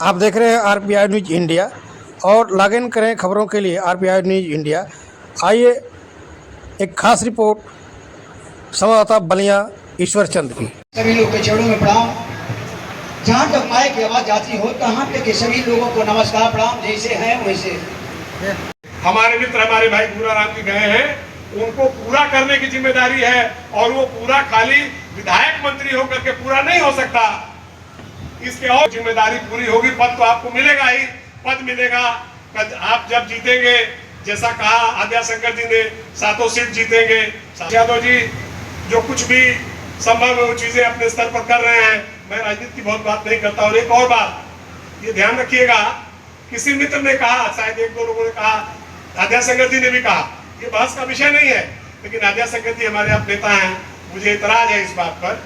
आप देख रहे हैं आरपीआई न्यूज इंडिया और लॉग इन करें खबरों के लिए आरपीआई न्यूज इंडिया। आइए एक खास रिपोर्ट संवाददाता बलिया ईश्वर चंद की। सभी लोग के चरणों में प्रणाम। जहाँ तक माइक की आवाज जाती हो तहाँ पे के सभी लोगों को नमस्कार प्रणाम। जैसे हैं वैसे हमारे मित्र हमारे भाई भूरा राम जी गए हैं, उनको पूरा करने की जिम्मेदारी है और वो पूरा खाली विधायक मंत्री होकर के पूरा नहीं हो सकता, इसके और जिम्मेदारी पूरी होगी। पद तो आपको मिलेगा ही, पद मिलेगा। आप जब जीतेंगे, जैसा कहा आद्याशंकर जी ने, 7 सीट जीतेंगे। यादव जी जो कुछ भी संभव है वो चीजें अपने स्तर पर कर रहे हैं। मैं राजनीति की बहुत बात नहीं करता। और एक और बात ये ध्यान रखिएगा, किसी मित्र ने कहा, शायद 1-2 लोगों ने कहा, आद्याशंकर जी ने भी कहा, ये बहस का विषय नहीं है, लेकिन आद्याशंकर जी हमारे आप नेता हैं। मुझे इतराज है इस बात पर,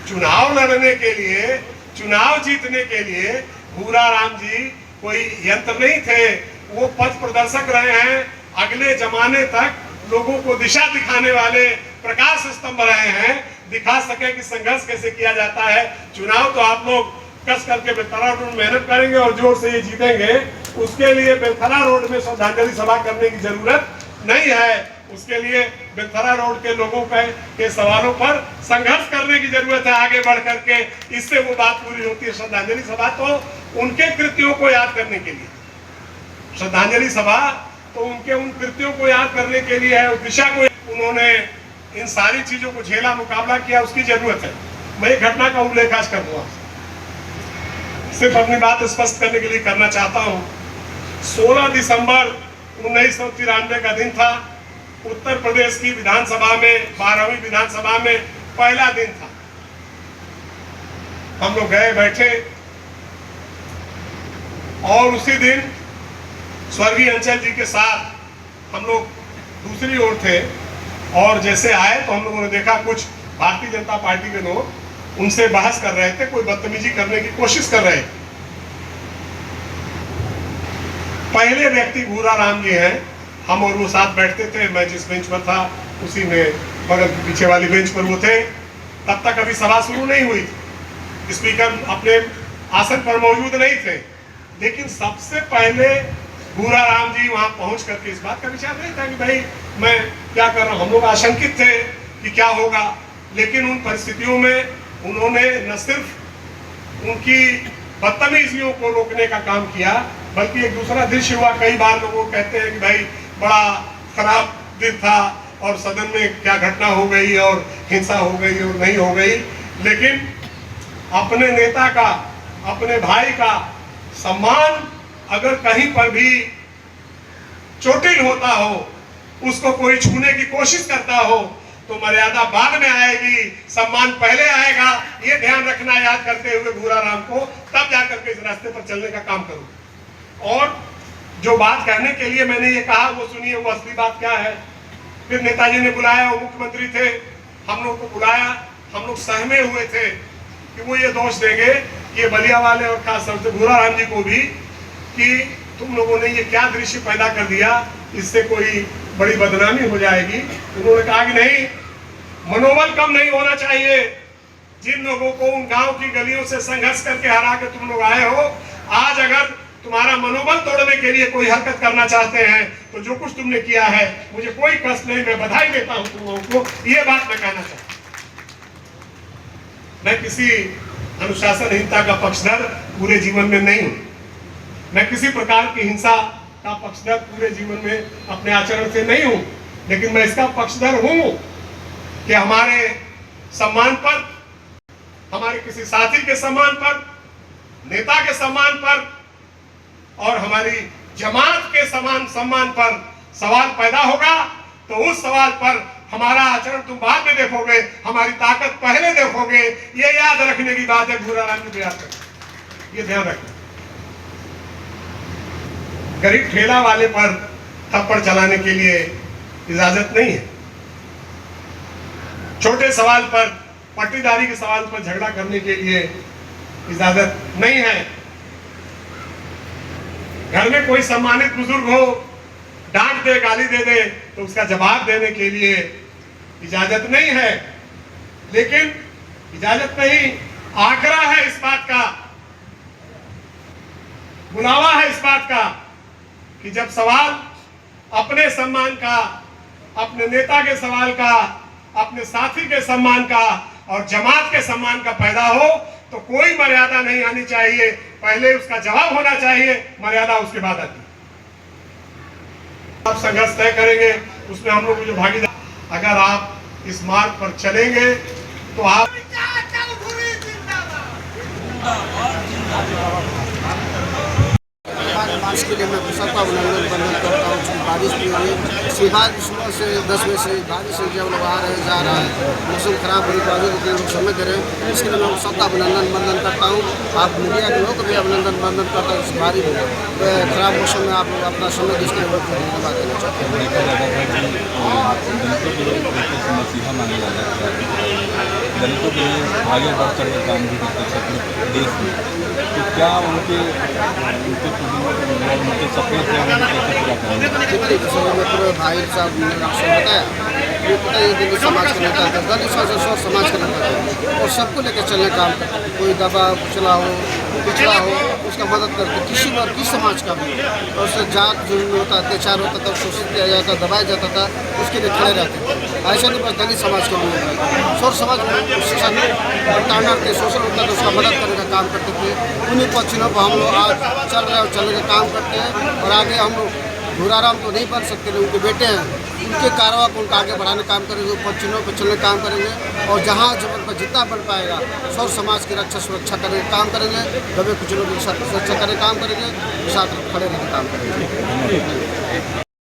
चुनाव लड़ने के लिए, चुनाव जीतने के लिए भूरा राम जी कोई यंत्र नहीं थे, वो पथ प्रदर्शक रहे हैं। अगले जमाने तक लोगों को दिशा दिखाने वाले प्रकाश स्तंभ रहे हैं, दिखा सके कि संघर्ष कैसे किया जाता है। चुनाव तो आप लोग कस करके बेलथरा रोड में मेहनत करेंगे और जोर से ये जीतेंगे, उसके लिए बेलथरा रोड में श्रद्धांजलि सभा करने की जरूरत नहीं है। उसके लिए बेलथरा रोड के लोगों के सवालों पर संघर्ष करने की जरूरत है आगे बढ़ करके, इससे वो बात पूरी होती है। श्रद्धांजलि सभा तो उनके कृत्यों को याद करने के लिए, श्रद्धांजलि सभा तो उनके उन कृत्यों को याद करने के लिए है। उस दिशा को उन्होंने इन सारी चीजों को झेला, मुकाबला किया, उसकी जरूरत है। मैं एक घटना का उल्लेख आज कर दूंगा, सिर्फ अपनी बात स्पष्ट करने के लिए करना चाहता हूं। 16 दिसंबर 1993 का दिन था। उत्तर प्रदेश की विधानसभा में, 12वीं विधानसभा में पहला दिन था। हम लोग गए, बैठे, और उसी दिन स्वर्गीय अंचल जी के साथ हम लोग दूसरी ओर थे। और जैसे आए तो हम लोगों ने देखा कुछ भारतीय जनता पार्टी के लोग उनसे बहस कर रहे थे, कोई बदतमीजी करने की कोशिश कर रहे थे। पहले व्यक्ति भूरा राम जी हैं। हम और वो साथ बैठते थे, मैं जिस बेंच पर था उसी में बगल के पीछे वाली बेंच पर वो थे। तब तक अभी सभा शुरू नहीं हुई थी, स्पीकर अपने आसन पर मौजूद नहीं थे। लेकिन सबसे पहले भूरा राम जी वहां पहुंच करके, इस बात का विचार नहीं था कि भाई मैं क्या कर रहा हूं, हम लोग आशंकित थे कि क्या होगा। लेकिन उन परिस्थितियों में उन्होंने न सिर्फ उनकी बदतमीजियों को रोकने का काम किया, बल्कि एक दूसरा दृश्य हुआ। कई बार लोग कहते हैं कि भाई बड़ा खराब दिन था और सदन में क्या घटना हो गई और हिंसा हो गई और नहीं हो गई। लेकिन अपने नेता का, अपने भाई का सम्मान अगर कहीं पर भी चोटिल होता हो, उसको कोई छूने की कोशिश करता हो, तो मर्यादा बाद में आएगी, सम्मान पहले आएगा। ये ध्यान रखना, याद करते हुए भूरा राम को, तब जाकर के इस रास्ते पर चलने का काम करूं। और जो बात कहने के लिए मैंने ये कहा वो सुनिए, वो असली बात क्या है। फिर नेताजी ने बुलाया, वो मुख्यमंत्री थे, हम लोग को बुलाया। हम लोग सहमे हुए थे कि वो ये दोष देंगे कि ये बलिया वाले और खास तौर से भूरा राम जी को भी, कि तुम लोगों ने ये क्या दृश्य पैदा कर दिया, इससे कोई बड़ी बदनामी हो जाएगी। उन्होंने कहा कि नहीं, मनोबल कम नहीं होना चाहिए। जिन लोगों को उन गांव की गलियों से संघर्ष करके हरा के तुम लोग आए हो, आज अगर तुम्हारा मनोबल तोड़ने के लिए कोई हरकत करना चाहते हैं तो जो कुछ तुमने किया है मुझे कोई कष्ट नहीं, मैं बधाई देता हूं तुम लोगों को। ये बात मैं कहना चाहता हूं। मैं किसी अनुशासनहीनता का पक्षधर पूरे जीवन में नहीं हूं। मैं किसी प्रकार की हिंसा का पक्षधर पूरे जीवन में अपने आचरण से नहीं हूं। लेकिन मैं इसका पक्षधर हूं कि हमारे सम्मान पर, हमारे किसी साथी के सम्मान पर, नेता के सम्मान पर और हमारी जमात के सम्मान पर सवाल पैदा होगा, तो उस सवाल पर हमारा आचरण तुम बाद में देखोगे, हमारी ताकत पहले देखोगे। ये याद रखने की बात है भूरा राम जी, याद रखना, ये ध्यान रखना। गरीब ठेला वाले पर थप्पड़ चलाने के लिए इजाजत नहीं है। छोटे सवाल पर, पट्टीदारी के सवाल पर झगड़ा करने के लिए इजाजत नहीं है। घर में कोई सम्मानित बुजुर्ग हो, डांट दे, गाली दे दे, तो उसका जवाब देने के लिए इजाजत नहीं है। लेकिन इजाजत नहीं, आग्रह है इस बात का बुलावा है इस बात का कि जब सवाल अपने सम्मान का, अपने नेता के सवाल का, अपने साथी के सम्मान का और जमात के सम्मान का पैदा हो तो कोई मर्यादा नहीं आनी चाहिए, पहले उसका जवाब होना चाहिए, मर्यादा उसके बाद आती। आप संघर्ष तय करेंगे, उसमें हम लोग जो भागीदार, अगर आप इस मार्ग पर चलेंगे तो आप इसके लिए मैं सबका अभिनंदन करता हूँ। बारिश भी हुई, सुबह से 10 बजे से बारिश से जब लोग आ रहे हैं जा रहा है, मौसम खराब होने की वजह से लोग समय दे रहे हैं, इसके लिए मैं सबका अभिनंदन करता हूँ। आप मीडिया के लोगों को भी अभिनंदन करता हूँ। इस बारिश खराब मौसम में आप लोग अपना समय इसके लिए बहुत धन्यवाद देना चाहते हैं। मसीहा माना जाता है, दलितों के लिए आगे बढ़ चढ़ के काम भी करते हैं अपने देश में, तो क्या उनके सपने से पूरे भाई साहब ने बताया ये पता है दलित समाज का नेता था, दलित समाज का नेता था और सबको लेकर चलने काम करते, कोई दबा कुचला हो, पिछड़ा हो, उसका मदद करते, किसी बार किस समाज का भी, और उससे जात जुल्म होता, अत्याचार होता था, शोषित किया जाता, दबाया जाता था, उसके लिए खड़े रहते थे। ऐसा नहीं बस दलित समाज के लिए, सौर समाज ताड़ना शोषण होता था उसका मदद करने का काम करते थे। उन्हीं पक्षियों को हम लोग आज चलने का काम करते हैं और आगे हम लोग घुराराम तो नहीं बन सकते, उनके बेटे हैं, उनके कारवा को उनका आगे बढ़ाने काम करेंगे, पक्षियों पर चलने काम करेंगे और जहाँ जब जितना बन पाएगा सौर समाज की रक्षा सुरक्षा करने काम करेंगे, दबे कुचलों की सुरक्षा करने काम करेंगे, साथ खड़े रहने काम करेंगे।